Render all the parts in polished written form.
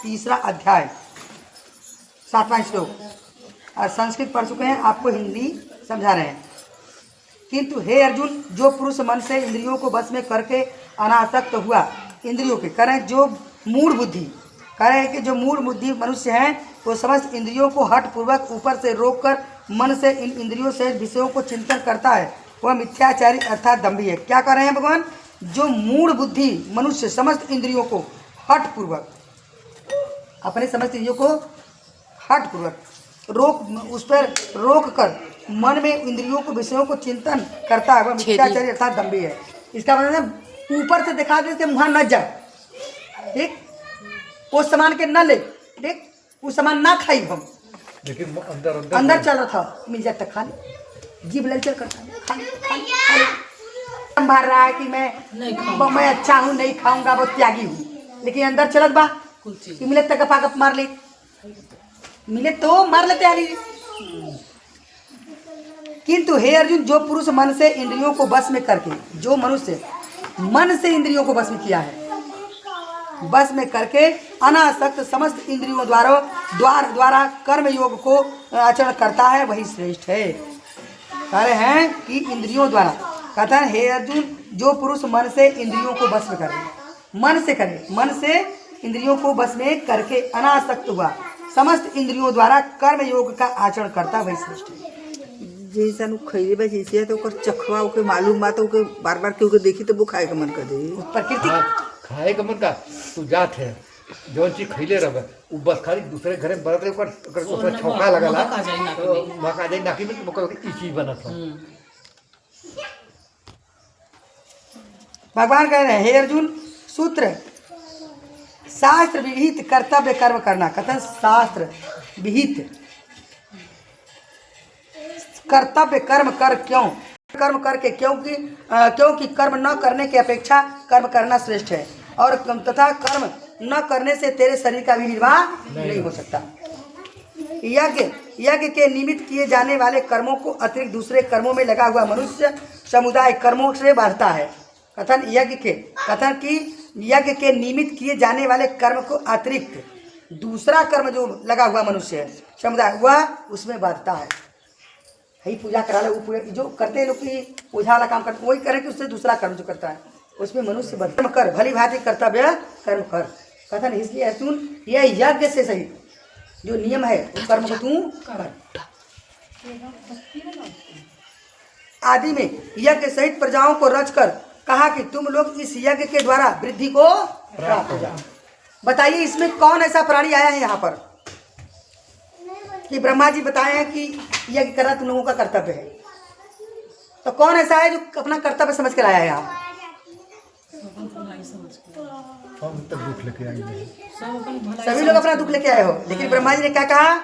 3 अध्याय 7वां श्लोक। और संस्कृत पढ़ चुके हैं, आपको हिंदी समझा रहे हैं। किंतु हे अर्जुन, जो पुरुष मन से इंद्रियों को बस में करके अनासक्त हुआ, इंद्रियों के करें जो मूढ़ बुद्धि, करें कि जो मूढ़ बुद्धि मनुष्य हैं वो समस्त इंद्रियों को हठ पूर्वक ऊपर से रोककर मन से इन इंद्रियों से विषयों को चिंतन करता है, वह मिथ्याचारी अर्थात दंभी है। क्या कर रहे हैं भगवान? जो मूढ़ बुद्धि मनुष्य समस्त इंद्रियों को हठ पूर्वक, अपने समस्त इंद्रियों को हठ पूर्वक उस पर रोक कर मन में इंद्रियों को विषयों को चिंतन करता है, वह मिथ्याचारी अर्थात दंभी है। इसका मतलब ऊपर से दिखा दे कि वहाँ न जाए, ठीक, उस सामान के न ले, ठीक, उस सामान ना खाई हम, लेकिन अंदर अंदर चल रहा था, मिल जाता खा ले, जीभ ललचल करता है, खा ले, खा ले, खा ले। संभाल रहा है कि मैं अच्छा हूँ, नहीं खाऊंगा, बहुत त्यागी हूँ, लेकिन अंदर चलत बा कि मिले तक गप मार ले, मिले तो मार लेते यारी। किंतु हे अर्जुन, जो पुरुष मन से इंद्रियों को बस में करके, जो मनुष्य मन से इंद्रियों को बस में किया है, बस में करके अनासक्त समस्त इंद्रियों द्वारा कर्म योग को आचरण करता है, वही श्रेष्ठ है। कह रहे हैं कि इंद्रियों द्वारा, कहता है हे अर्जुन, जो पुरुष मन से इंद्रियों को बस में करे, मन से करे, मन से इंद्रियों को बस में करके अनासक्त हुआ, समस्त इंद्रियों द्वारा कर्म योग का आचरण करता, वही श्रेष्ठ है। जैसा नु खैले बा जैसे तो ओकर चखवा ओके मालूम बा तो ओके बार-बार के ओके देखी तो वो खाए का मन कर दे। प्रकृति खाए का मन का तू जात है, जौन चीज खैले रह उ बस खाली दूसरे घरे बरत ओकर छौका लगला तो मका जाई नाकी में ओकर ई चीज बनत है। भगवान कह रहे हैं हे अर्जुन, सूत्र शास्त्र विहित कर्तव्य कर्म करना, कथन शास्त्र विहित कर्तव्य कर्म कर, क्यों कर्म करके, क्योंकि कर्म न करने की अपेक्षा कर्म करना श्रेष्ठ है, और तथा कर्म न करने से तेरे शरीर का भी निर्वाह नहीं हो सकता। यज्ञ के निमित्त किए जाने वाले कर्मों को अतिरिक्त दूसरे कर्मों में लगा हुआ मनुष्य समुदाय कर्मों से बढ़ता है। कथन की यज्ञ के निमित्त किए जाने वाले कर्म को अतिरिक्त दूसरा कर्म जो लगा हुआ मनुष्य है समुदाय, वह उसमें बढ़ता है। ही पूजा करा ले, वो पूजा जो करते हैं लोग की पूजा वाला काम करते, वही करें कि उससे दूसरा कर्म जो करता है उसमें मनुष्य कर्म कर, भली भांति कर्तव्य कर्म कर। कथन इसलिए अर्जुन, यह यज्ञ से सही जो नियम है उस कर्म को तू कर। आदि में यज्ञ सहित प्रजाओं को रचकर कहा कि तुम लोग इस यज्ञ के द्वारा वृद्धि को प्राप्त हो जाओ। बताइए इसमें कौन ऐसा प्राणी आया है यहाँ पर कि ब्रह्मा जी बताए हैं कि यज्ञ करना तुम लोगों का कर्तव्य है, तो कौन ऐसा है जो अपना कर्तव्य समझ कर आया है यहाँ? हम तक दुख लेके आएंगे, सभी लोग अपना दुख लेके आए हो, लेकिन ब्रह्मा जी ने क्या कहा?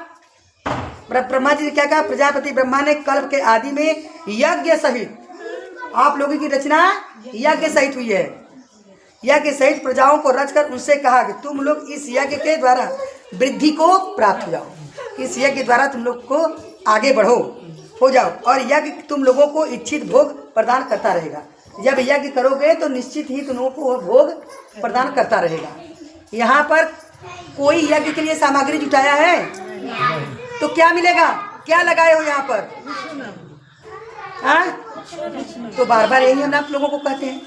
ब्रह्मा जी ने क्या कहा? प्रजापति ब्रह्मा ने कल्प के आदि में यज्ञ सहित, आप लोगों की रचना यज्ञ सहित हुई है, यज्ञ सहित प्रजाओं को रचकर उनसे कहा कि तुम लोग इस यज्ञ के द्वारा वृद्धि को प्राप्त हो जाओ, इस यज्ञ द्वारा तुम लोग को आगे बढ़ो, हो जाओ, और यज्ञ तुम लोगों को इच्छित भोग प्रदान करता रहेगा। जब यज्ञ करोगे तो निश्चित ही तुम लोगों को भोग प्रदान करता रहेगा। यहाँ पर कोई यज्ञ के लिए सामग्री जुटाया है तो क्या मिलेगा? क्या लगाए हो यहाँ पर? हाँ, तो बार बार यही हम आप लोगों को कहते हैं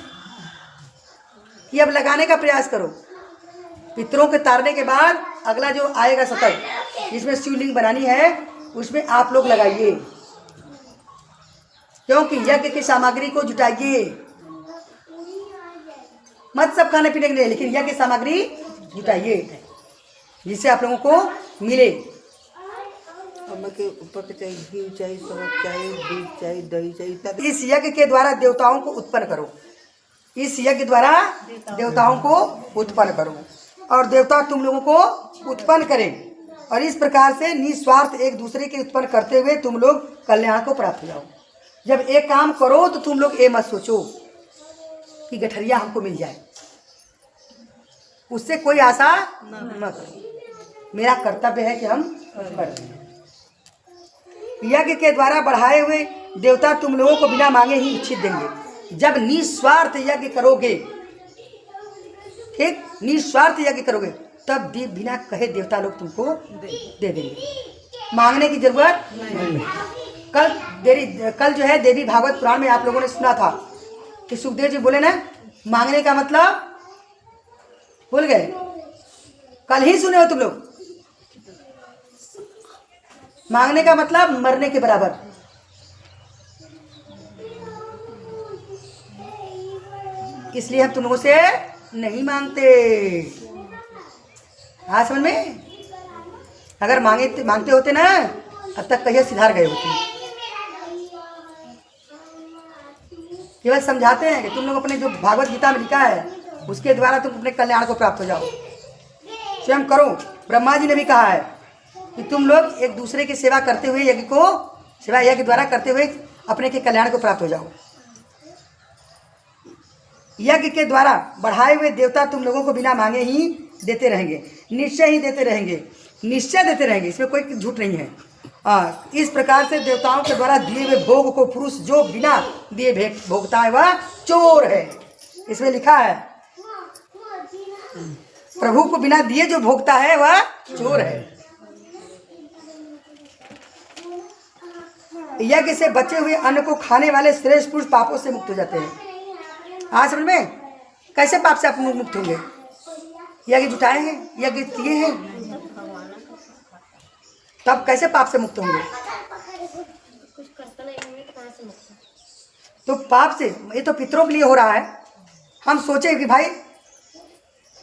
कि अब लगाने का प्रयास करो। पितरों के तारने के बाद अगला जो आएगा सतत, जिसमें शिवलिंग बनानी है, उसमें आप लोग लगाइए, क्योंकि यज्ञ की सामग्री को जुटाइए। मत सब खाने पीने के लिए, लेकिन यज्ञ की सामग्री जुटाइए जिससे आप लोगों को मिले। के ऊपर के चाहिए घी चाहिए, सबक चाहिए, दूध चाहिए, दही चाहिए। इस यज्ञ के द्वारा देवताओं को उत्पन्न करो, इस यज्ञ द्वारा देवताओं को उत्पन्न करो, और देवता तुम लोगों को उत्पन्न करें, और इस प्रकार से निस्वार्थ एक दूसरे के उत्पन्न करते हुए तुम लोग कल्याण को प्राप्त हो जाओ। जब एक काम करो तो तुम लोग ये मत सोचो कि गठरिया हमको मिल जाए, उससे कोई आशा न करो। मेरा कर्तव्य है कि हम करें। यज्ञ के द्वारा बढ़ाए हुए देवता तुम लोगों को बिना मांगे ही इच्छित देंगे। जब निस्वार्थ यज्ञ करोगे, ठीक, निस्वार्थ यज्ञ करोगे, तब भी बिना कहे देवता लोग तुमको दे देंगे, मांगने की जरूरत नहीं। कल जो है देवी भागवत पुराण में आप लोगों ने सुना था कि सुखदेव जी बोले ना, मांगने का मतलब भूल गए? कल ही सुने हो तुम लोग। मांगने का मतलब मरने के बराबर। इसलिए हम तुम लोगों से नहीं मांगते। हाँ, समझ में? अगर मांगते होते ना, अब तक कहिए सिधार गए होते। केवल समझाते हैं कि तुम लोग अपने जो भागवत गीता में लिखा है उसके द्वारा तुम अपने कल्याण को प्राप्त हो जाओ, स्वयं करो। ब्रह्मा जी ने भी कहा है कि तुम लोग एक दूसरे की सेवा करते हुए यज्ञ द्वारा करते हुए अपने के कल्याण को प्राप्त हो जाओ। यज्ञ के द्वारा बढ़ाए हुए देवता तुम लोगों को बिना मांगे ही देते रहेंगे, निश्चय ही देते रहेंगे, निश्चय देते रहेंगे, इसमें कोई झूठ नहीं है। इस प्रकार से देवताओं के द्वारा दिए हुए भोग को पुरुष जो बिना दिए भोगता है वह चोर है। इसमें लिखा है प्रभु को बिना दिए जो भोगता है वह चोर है। यज्ञ से बचे हुए अन्न को खाने वाले श्रेष्ठ पुरुष पापों से मुक्त हो जाते हैं। हाँ, समझ में? कैसे पाप से आप मुक्त होंगे? यज्ञ जुटाए हैं, यज्ञ किए हैं, तब कैसे पाप से मुक्त होंगे? तो पाप से ये तो पितरों के लिए हो रहा है। हम सोचे कि भाई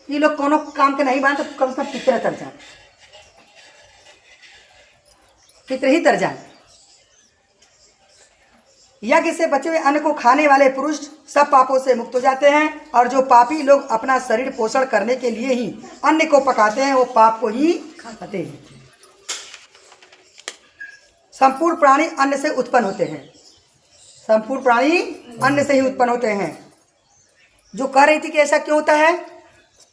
ये लोग कोनो काम के नहीं बांधते, तो कम से कम पितर तर जाए, पितर ही तर जाए। यज्ञ से बचे हुए अन्न को खाने वाले पुरुष सब पापों से मुक्त हो जाते हैं, और जो पापी लोग अपना शरीर पोषण करने के लिए ही अन्न को पकाते हैं वो पाप को ही खाते हैं। संपूर्ण प्राणी अन्न से उत्पन्न होते हैं, संपूर्ण प्राणी अन्न से ही उत्पन्न होते हैं। जो कह रही थी कि ऐसा क्यों होता है,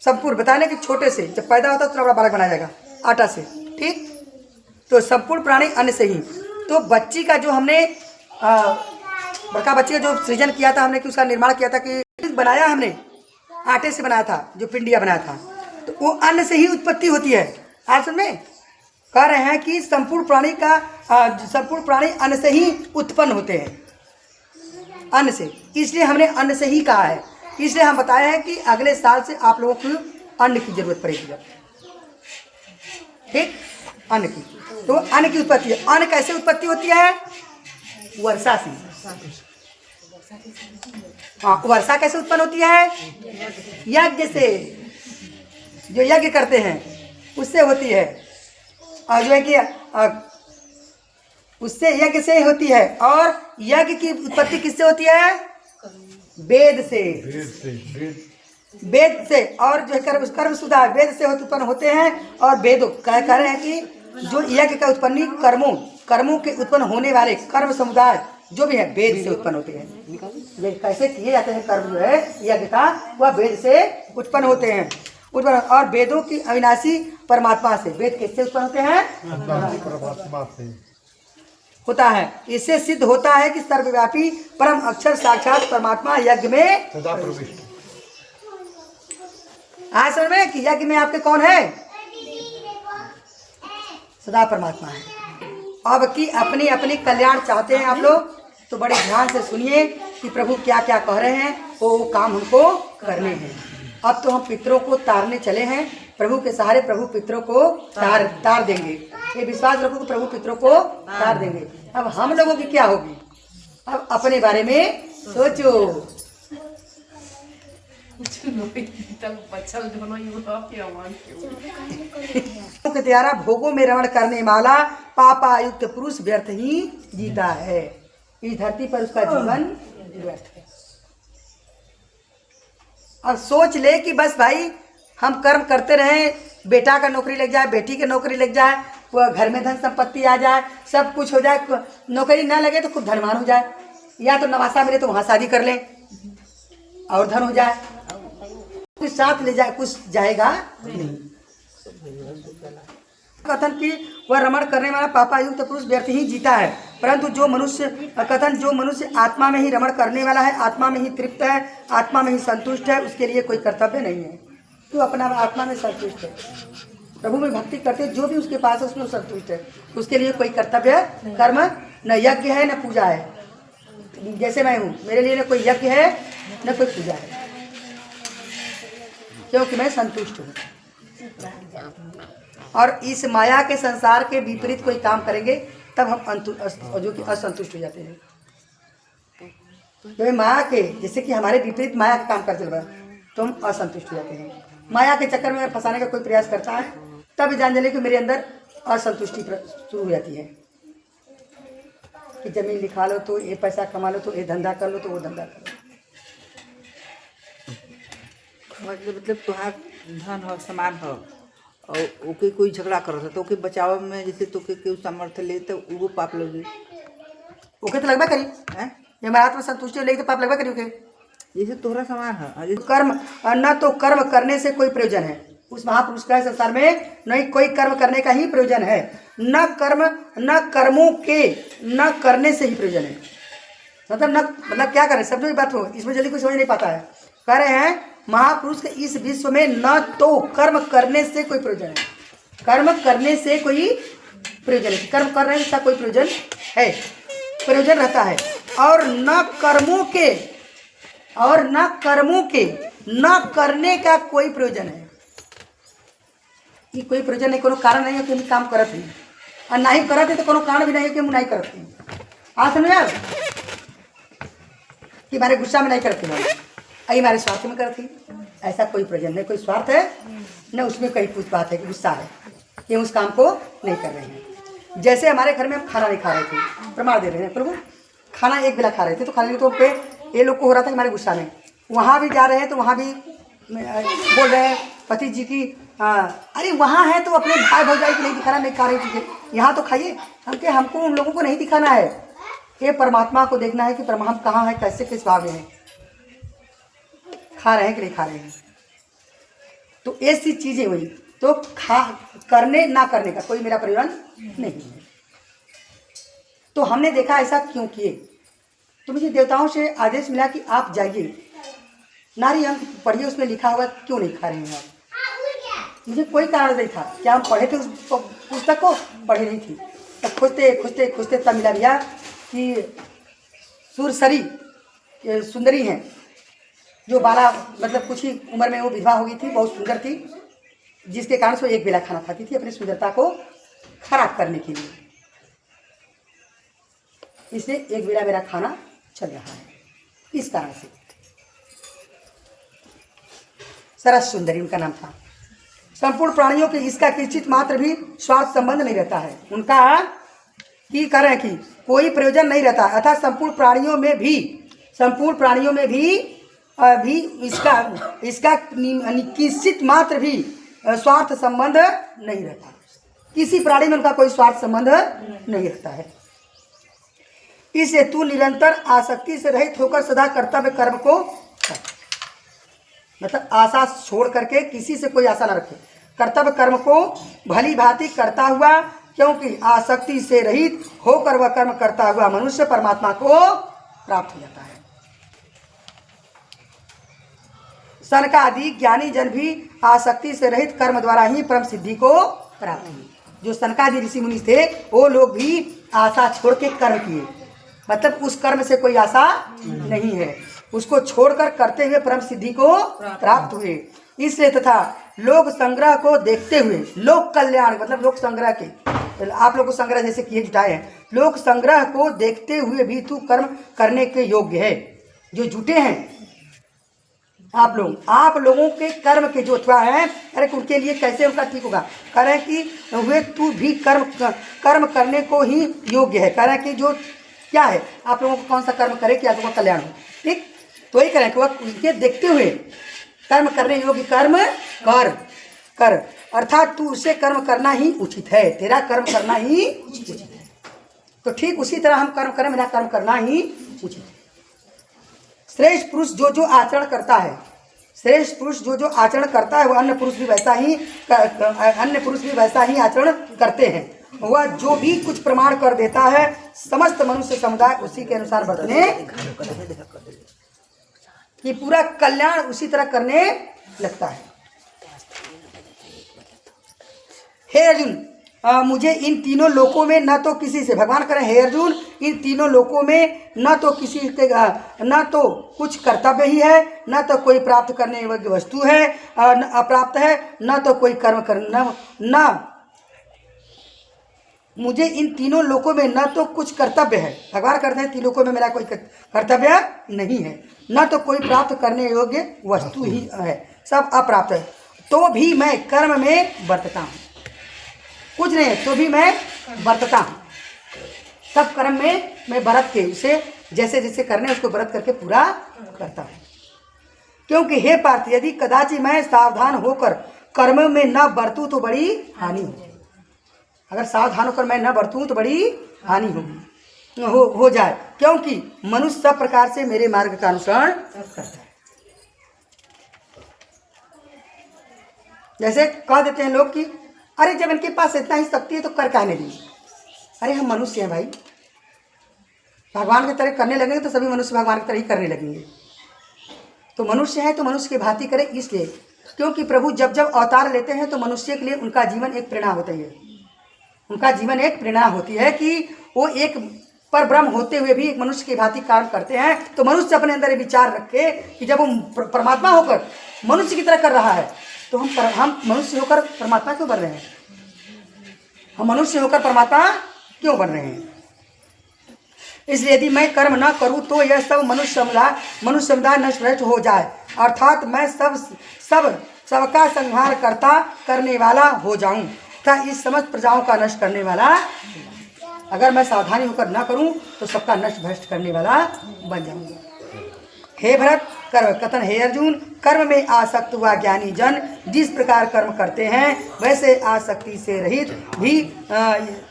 संपूर्ण बताने कि छोटे से जब पैदा होता है तो बड़ा बालक बनाया जाएगा आटा से, ठीक? तो संपूर्ण प्राणी अन्न से ही। तो बच्ची का जो हमने बड़का बच्ची का जो सृजन किया था हमने, कि उसका निर्माण किया था, कि बनाया हमने आटे से बनाया था, जो पिंडिया बनाया था, तो वो अन्न से ही उत्पत्ति होती है। आप समझ में? कह रहे हैं कि संपूर्ण प्राणी अन्न से ही उत्पन्न होते हैं, अन्न से। इसलिए हमने अन्न से ही कहा है। इसलिए हम बताए हैं कि अगले साल से आप लोगों को अन्न की जरूरत पड़ेगी, ठीक? अन्न की, तो अन्न की उत्पत्ति है। अन्न कैसे उत्पत्ति होती है? वर्षा से। हाँ, वर्षा कैसे उत्पन्न होती है? यज्ञ से, जो यज्ञ करते हैं उससे होती है। और जो है कि उससे यज्ञ से होती है। और यज्ञ की उत्पत्ति किससे होती है? वेद से। वेद से। और जो है कर्म सुधा वेद से उत्पन्न होते हैं। और वेदों कह रहे हैं कि जो यज्ञ का उत्पत्ति कर्मों के उत्पन्न होने वाले कर्म समुदाय जो भी है वेद से उत्पन्न होते हैं। वे कैसे किए जाते हैं कर्म जो है यज्ञ का, वह वेद से उत्पन्न होते हैं। और वेदों की अविनाशी परमात्मा से। वेद किससे उत्पन्न होते हैं? परमात्मा से होता है। इससे सिद्ध होता है कि सर्वव्यापी परम अक्षर साक्षात परमात्मा यज्ञ में सदा प्रविष्ट। आज समझ में कि यज्ञ में आपके कौन है? सदा परमात्मा है। अब की अपनी अपनी कल्याण चाहते हैं आप लोग, तो बड़े ध्यान से सुनिए कि प्रभु क्या क्या कह रहे हैं, वो काम हमको करने हैं। अब तो हम पितरों को तारने चले हैं। प्रभु के सहारे प्रभु पितरों को तार देंगे। ये विश्वास रखो कि प्रभु पितरों को तार देंगे। अब हम लोगों की क्या होगी? अब अपने बारे में सोचो। त्यारा भोगों में रमण करने वाला पापायुक्त पुरुष व्यर्थ ही जीता है। इस धरती पर उसका जीवन व्यर्थ है। और सोच ले कि बस भाई हम कर्म करते रहें, बेटा का नौकरी लग जाए, बेटी की नौकरी लग जाए, घर में धन संपत्ति आ जाए, सब कुछ हो जाए, नौकरी ना लगे तो खूब धनवान हो जाए, या तो नवासा मिले तो वहाँ शादी कर लें और धन हो जाए, कुछ साथ ले जाए, कुछ जाएगा नहीं। कथन की वह रमण करने वाला पापायुक्त पुरुष व्यर्थ ही जीता है। परंतु जो मनुष्य आत्मा में ही रमण करने वाला है, आत्मा में ही तृप्त है, आत्मा में ही संतुष्ट है, उसके लिए कोई कर्तव्य नहीं है। तो अपना आत्मा में संतुष्ट है, प्रभु में भक्ति करते जो भी उसके पास है उसमें संतुष्ट है। उसके लिए कोई कर्तव्य कर्म न यज्ञ है न पूजा है। जैसे मैं हूँ, मेरे लिए न कोई यज्ञ है न कोई पूजा है, क्योंकि मैं संतुष्ट हूँ। और इस माया के संसार के विपरीत कोई काम करेंगे तब हम जो कि असंतुष्ट हो जाते हैं। जब माया के जैसे कि हमारे विपरीत माया का काम कर चल रहा है तो हम असंतुष्ट हो जाते हैं। माया के चक्कर में फंसाने का कोई प्रयास करता है तब जान जाने कि मेरे अंदर असंतुष्टि शुरू हो जाती है कि जमीन लिखा लो तो ये पैसा कमा लो तो ये धंधा कर लो तो वो धंधा कर लो। मतलब तुहार धन हो सामान हो और ओके कोई झगड़ा करत है तो ओके बचाव में जैसे तोके केहू सामर्थ्य ले तो वो पाप लगे। ओके तो लगभग करी हैं जब हमारा आत्मा संतुष्टि लेगी तो पाप लगभग करी। ओके जैसे तोहरा सामान है कर्म न तो कर्म करने से कोई प्रयोजन है। उस महापुरुष का संसार में नहीं कोई कर्म करने का ही प्रयोजन है, न कर्मों के न करने से ही प्रयोजन है। मतलब क्या करें, समझो ये बात हो, इसमें जल्दी कोई समझ नहीं पाता है। कह रहे हैं महापुरुष के इस विश्व में न तो कर्म करने से कोई प्रयोजन है, कर्म करने से कोई प्रयोजन है, कर्म करने से कोई प्रयोजन है, प्रयोजन रहता है। और न कर्मों के न करने का कोई प्रयोजन है। ये कोई प्रयोजन नहीं, कोनो कारण नहीं है कि हम काम करत ही, और ना ही करत है तो कोनो कारण भी नहीं है कि हम नहीं करत ही। आज समझ यार कि हमारे गुस्सा में नहीं करते हम, आई हमारे स्वार्थ में करती, ऐसा कोई प्रयोजन नहीं, कोई स्वार्थ है न उसमें कहीं कुछ बात है कि गुस्सा है कि उस काम को नहीं कर रहे हैं। जैसे हमारे घर में हम खाना नहीं खा रहे थे, प्रमाण दे रहे हैं प्रभु, खाना एक बेला खा रहे थे तो खाने तो पे ये लोग को हो रहा था हमारे गुस्सा में, वहाँ भी जा रहे हैं तो वहाँ भी बोल रहे हैं पति जी की अरे वहाँ है तो अपने भाई भौजाई को नहीं दिखाना, नहीं खा रही चीज़ें, यहाँ तो खाइए। हमको उन लोगों को नहीं दिखाना है, ये परमात्मा को देखना है कि परमात्मा कहाँ है, कैसे किस भाव में है, खा रहे हैं कि नहीं खा रहे हैं। तो ऐसी चीज़ें हुई तो करने ना करने का कोई मेरा प्रयोजन नहीं है। तो हमने देखा ऐसा क्यों किए, तो मुझे देवताओं से आदेश मिला कि आप जाइए नारी अंक पढ़िए, उसमें लिखा हुआ क्यों नहीं खा रहे हैं आप। मुझे कोई कारण नहीं था, क्या हम पढ़े थे उस पुस्तक को, पढ़े नहीं थी। तब खोजते तब मिला भैया कि सुरसरी सुंदरी हैं जो बाला मतलब कुछ ही उम्र में वो विधवा हो गई थी, बहुत सुंदर थी, जिसके कारण से वो एक बेला खाना खाती थी अपनी सुंदरता को खराब करने के लिए। इसलिए एक बेला मेरा खाना चल रहा है इस कारण से। सरस सुंदरी उनका नाम था। संपूर्ण प्राणियों के इसका किंचित मात्र भी स्वार्थ संबंध नहीं रहता है, उनका की करें कि कोई प्रयोजन नहीं रहता, अर्थात संपूर्ण प्राणियों में भी इसका किंचित मात्र भी स्वार्थ संबंध नहीं रहता। किसी प्राणी में उनका कोई स्वार्थ संबंध नहीं रहता है। इससे तू निरंतर आसक्ति से रहित होकर सदा कर्तव्य कर्म को कर, मतलब आशा छोड़ करके किसी से कोई आशा न रखे, कर्तव्य कर्म को भली भांति करता हुआ, क्योंकि आसक्ति से रहित होकर वह कर्म करता हुआ मनुष्य परमात्मा को प्राप्त हो जाता है। सनकादि ज्ञानी जन भी आसक्ति से रहित कर्म द्वारा ही परम सिद्धि को प्राप्त हुए। जो सनकादि ऋषि मुनि थे वो लोग भी आशा छोड़ के कर्म किए, मतलब उस कर्म से कोई आशा नहीं है, उसको छोड़कर करते हुए परम सिद्धि को प्राप्त हुए। इसलिए तथा लोक संग्रह को देखते हुए, लोक कल्याण मतलब लोक संग्रह के, आप लोग को संग्रह जैसे किए जुटाए हैं, लोक संग्रह को देखते हुए भी तू कर्म करने के योग्य है। जो जुटे हैं आप लोगों के कर्म के जो अथवा है, अरे उनके लिए कैसे उनका ठीक होगा, कह रहे हैं कि वे तू भी कर्म करने को ही योग्य है। कह रहे हैं कि जो क्या है आप लोगों को कौन सा कर्म करे कि आप लोगों का कल्याण हो, ठीक, तो वही करें कि वह उनके देखते हुए कर्म करने योग्य कर्म कर, अर्थात तू उसे कर्म करना ही उचित है, तेरा कर्म करना ही उचित है। तो ठीक उसी तरह हम कर्म करें, मेरा कर्म करना ही उचित है। श्रेष्ठ पुरुष जो आचरण करता है, श्रेष्ठ पुरुष जो आचरण करता है वह अन्य पुरुष भी वैसा ही आचरण करते हैं। वह जो भी कुछ प्रमाण कर देता है समस्त मनुष्य समुदाय उसी के अनुसार बरतने कि पूरा कल्याण उसी तरह करने लगता है। हे अर्जुन मुझे इन तीनों लोकों में न तो किसी से, भगवान करें हे अर्जुन, इन तीनों लोकों में न तो किसी के न तो कुछ कर्तव्य ही है, न तो कोई प्राप्त करने योग्य वस्तु है, अप्राप्त है, न तो कोई कर्म करना, न मुझे इन तीनों लोकों में न तो कुछ कर्तव्य है, भगवान करते हैं तीनों लोकों में मेरा कोई कर्तव्य नहीं है, न तो कोई प्राप्त करने योग्य वस्तु ही है, सब अप्राप्त है, तो भी मैं कर्म में बरतता हूँ। कुछ नहीं है तो भी मैं बरतता हूँ, सब कर्म में मैं बरत के उसे जैसे जैसे करने उसको बरत करके पूरा करता हूँ। क्योंकि हे पार्थ, यदि कदाचित मैं सावधान होकर कर्म में न बरतूँ तो बड़ी हानि होगी। अगर सावधान होकर मैं न बरतूँ तो बड़ी हानि होगी हो जाए, क्योंकि मनुष्य सब प्रकार से मेरे मार्ग का अनुसरण करता है। जैसे कह देते हैं लोग कि अरे जब इनके पास इतना ही शक्ति है तो कर काहे नहीं दी। अरे हम मनुष्य हैं भाई, भगवान की तरह करने लगेंगे तो सभी मनुष्य भगवान की तरह ही करने लगेंगे। तो मनुष्य है तो मनुष्य की भांति करें, इसलिए क्योंकि प्रभु जब जब अवतार लेते हैं तो मनुष्य के लिए उनका जीवन एक प्रेरणा होती है। उनका जीवन एक प्रेरणा होती है कि वो एक पर ब्रह्म होते हुए भी एक मनुष्य की भांति कार्य करते हैं। तो मनुष्य अपने अंदर ये विचार रखे कि जब वो परमात्मा होकर मनुष्य की तरह कर रहा है तो हम मनुष्य होकर परमात्मा क्यों बन रहे हैं? हम मनुष्य होकर परमात्मा क्यों बन रहे हैं? इसलिए यदि मैं कर्म न करूं तो यह सब मनुष्य समुदाय नष्ट भ्रष्ट हो जाए, अर्थात मैं सबका संहार करने वाला हो जाऊं तथा इस समस्त प्रजाओं का नष्ट करने वाला। अगर मैं सावधानी होकर न करूं तो सबका नष्ट भ्रष्ट करने वाला बन जाऊंगा। हे भरत कर्म कथन, हे अर्जुन, कर्म में आसक्त हुआ ज्ञानी जन जिस प्रकार कर्म करते हैं वैसे आसक्ति से रहित भी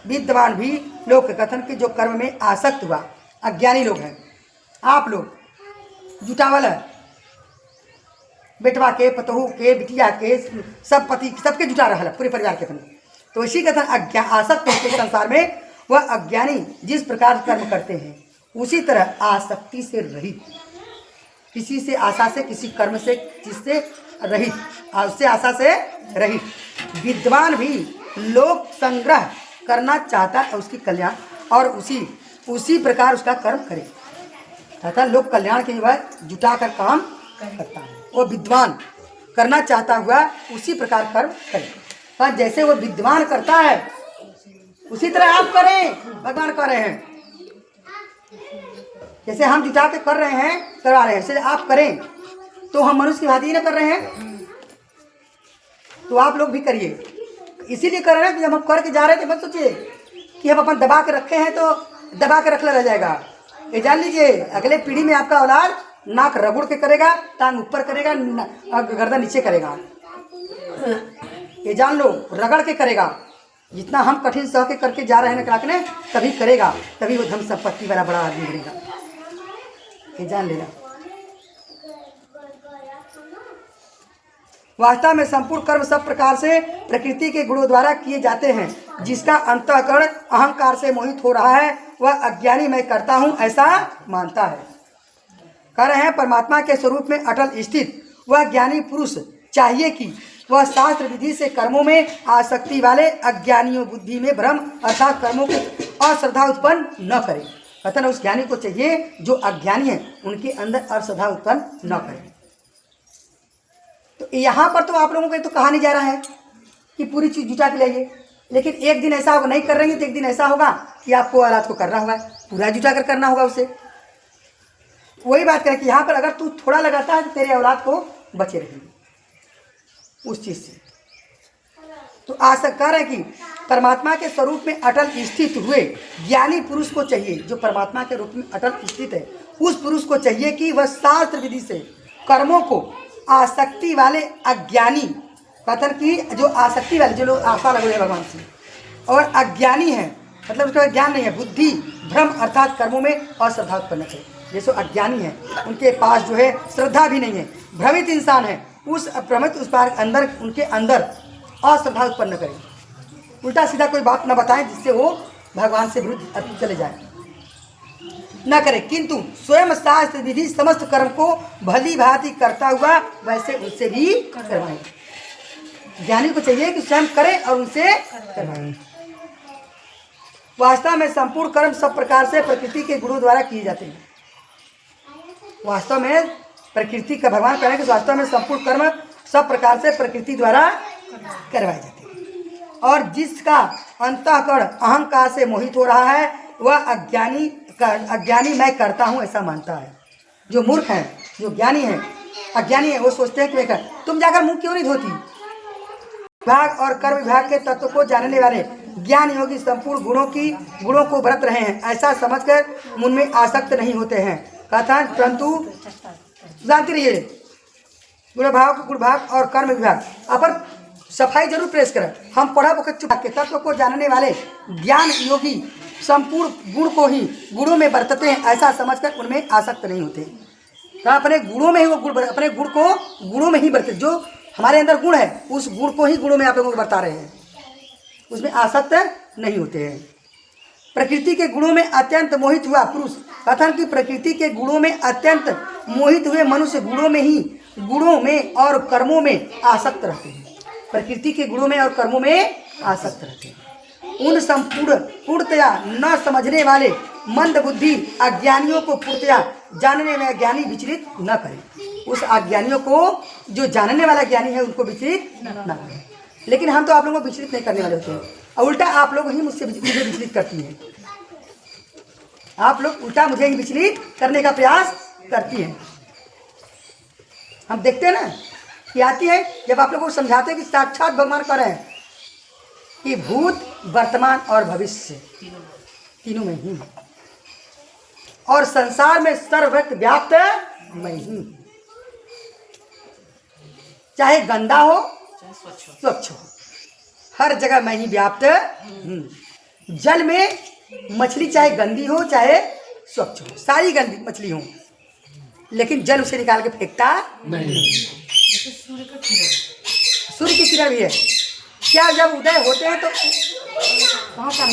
विद्वान भी लोग कथन के जो कर्म में आसक्त हुआ अज्ञानी लोग हैं। आप लोग जुटावल है, बेटवा के, पतहू के, बिटिया के, सब पति सबके जुटा रहा है पूरे परिवार के अपने। तो इसी कथन आसक्त होते संसार में वह अज्ञानी जिस प्रकार कर्म करते हैं उसी तरह आसक्ति से रहित, किसी से आशा से, किसी कर्म से, जिससे रहित, उससे आशा से रहित विद्वान भी लोक संग्रह करना चाहता है उसकी कल्याण, और उसी प्रकार उसका कर्म करे तथा लोक कल्याण के लिए जुटा कर काम करता है। वो विद्वान करना चाहता हुआ उसी प्रकार कर्म करे, पर जैसे वो विद्वान करता है उसी तरह आप करें। भगवान कह रहे हैं जैसे हम जुटा के कर रहे हैं, करवा रहे हैं, इसलिए आप करें। तो हम मनुष्य की भांति ही ना कर रहे हैं, तो आप लोग भी करिए। इसीलिए कर रहे हैं कि जब हम करके जा रहे थे मत सोचिए कि हम अपन दबा के रखे हैं तो दबा के रखला रह जाएगा। ये जान लीजिए अगले पीढ़ी में आपका औलाद नाक रगड़ के करेगा, टांग ऊपर करेगा, गर्दन नीचे करेगा। ये जान लो, रगड़ के करेगा। जितना हम कठिन सह के करके जा रहे हैं कराकने, तभी करेगा, तभी वो धन संपत्ति वाला बड़ा आदमी बनेगा। ये जान लेना। वास्तव में संपूर्ण कर्म सब प्रकार से प्रकृति के गुणों द्वारा किए जाते हैं। जिसका अंतःकरण अहंकार से मोहित हो रहा है वह अज्ञानी मैं करता हूँ ऐसा मानता है। कह रहे हैं परमात्मा के स्वरूप में अटल स्थित वह ज्ञानी पुरुष चाहिए कि वह शास्त्र विधि से कर्मों में आसक्ति वाले अज्ञानियों बुद्धि में भ्रम अर्थात कर्मों की अश्रद्धा उत्पन्न न करे। कथन उस ज्ञानी को चाहिए जो अज्ञानी है उनके अंदर अश्रद्धा उत्पन्न न करे। तो यहाँ पर तो आप लोगों को तो कहा नहीं जा रहा है कि पूरी चीज जुटा के लाइए, लेकिन एक दिन ऐसा होगा, नहीं कर रही है तो एक दिन ऐसा होगा कि आपको औलाद को करना होगा, पूरा जुटा कर करना होगा उसे। वही बात करें कि यहाँ पर अगर तू थोड़ा लगाता है तो तेरे औलाद को बचे रहेंगे उस चीज से। तो आशंका है कि परमात्मा के स्वरूप में अटल स्थित हुए ज्ञानी पुरुष को चाहिए, जो परमात्मा के रूप में अटल स्थित है उस पुरुष को चाहिए कि वह शास्त्र विधि से कर्मों को आसक्ति वाले अज्ञानी, कथन की जो आसक्ति वाले जो लोग आशा लगे हैं भगवान से और अज्ञानी है, मतलब उसका ज्ञान नहीं है, बुद्धि भ्रम अर्थात कर्मों में अश्रद्धा उत्पन्न करे। जैसे अज्ञानी है उनके पास जो है श्रद्धा भी नहीं है, भ्रमित इंसान है, उस भ्रमित उस पार अंदर उनके अंदर अश्रद्धा उत्पन्न करे, उल्टा सीधा कोई बात न बताएं जिससे वो भगवान से विरुद्ध चले जाए न करे, किंतु स्वयं शास्त्र विधि समस्त कर्म को भली भांति करता हुआ वैसे उनसे भी करवाएं। ज्ञानी को चाहिए कि स्वयं करे और उनसे करवाए। वास्तव में संपूर्ण कर्म सब प्रकार से प्रकृति के गुणों द्वारा किए जाते हैं। वास्तव में प्रकृति का भगवान कह रहे हैं कि वास्तव में संपूर्ण कर्म सब प्रकार से प्रकृति द्वारा करवाए जाते हैं। और जिसका अंतःकरण अहंकार से मोहित हो रहा है वह अज्ञानी मैं करता हूँ ऐसा मानता है। जो मूर्ख है, जो ज्ञानी है, अज्ञानी है, वो सोचते हैं कि मैं कर। तुम जाकर मुंह क्यों नहीं धोती? विभाग और कर्म विभाग के तत्व को जानने वाले ज्ञान योगी संपूर्ण गुणों को व्रत रहे हैं ऐसा समझकर उनमें आसक्त नहीं होते हैं। कथा परंतु जानते रहिए गुण भाग और कर्म विभाग अपर सफाई जरूर प्रेस करें। हम पढ़ा वक्त चुका के तत्व को जानने वाले ज्ञान योगी संपूर्ण गुण को ही गुणों में बरतते हैं ऐसा समझकर उनमें आसक्त नहीं होते। तो अपने गुणों में ही वो गुण, अपने गुण को गुणों में ही बरते। जो हमारे अंदर गुण है उस गुण को ही गुणों में आप लोगों को बता रहे हैं, उसमें आसक्त नहीं होते हैं। प्रकृति के गुणों में अत्यंत मोहित हुआ पुरुष कथन की प्रकृति के गुणों में अत्यंत मोहित हुए मनुष्य गुणों में और कर्मों में आसक्त रहते हैं। प्रकृति के गुणों में और कर्मों में आसक्त रहते हैं। उन पूर्णतया न समझने वाले मंद बुद्धि अज्ञानियों को पूर्णतया जानने में अज्ञानी विचलित न करें। उस अज्ञानियों को जो जानने वाला ज्ञानी है उनको विचलित न करें। लेकिन हम तो आप लोगों को विचलित नहीं करने वाले होते हैं और उल्टा आप लोग ही मुझे विचलित करती हैं। आप लोग उल्टा मुझे ही विचलित करने का प्रयास करती हैं। हम देखते हैं ना कि आती है जब आप लोगों को समझाते हैं कि साक्षात भगवान कर रहे हैं कि भूत वर्तमान और भविष्य तीनों में ही और संसार में सर्वव्याप्त व्याप्त मैं ही, चाहे गंदा हो स्वच्छ हो, हर जगह मैं ही व्याप्त हूँ। जल में मछली चाहे गंदी हो चाहे स्वच्छ हो, सारी गंदी मछली हो, लेकिन जल उसे निकाल के फेंकता नहीं। सूर्य की किरण भी है क्या? जब उदय होते हैं तो कहाँ का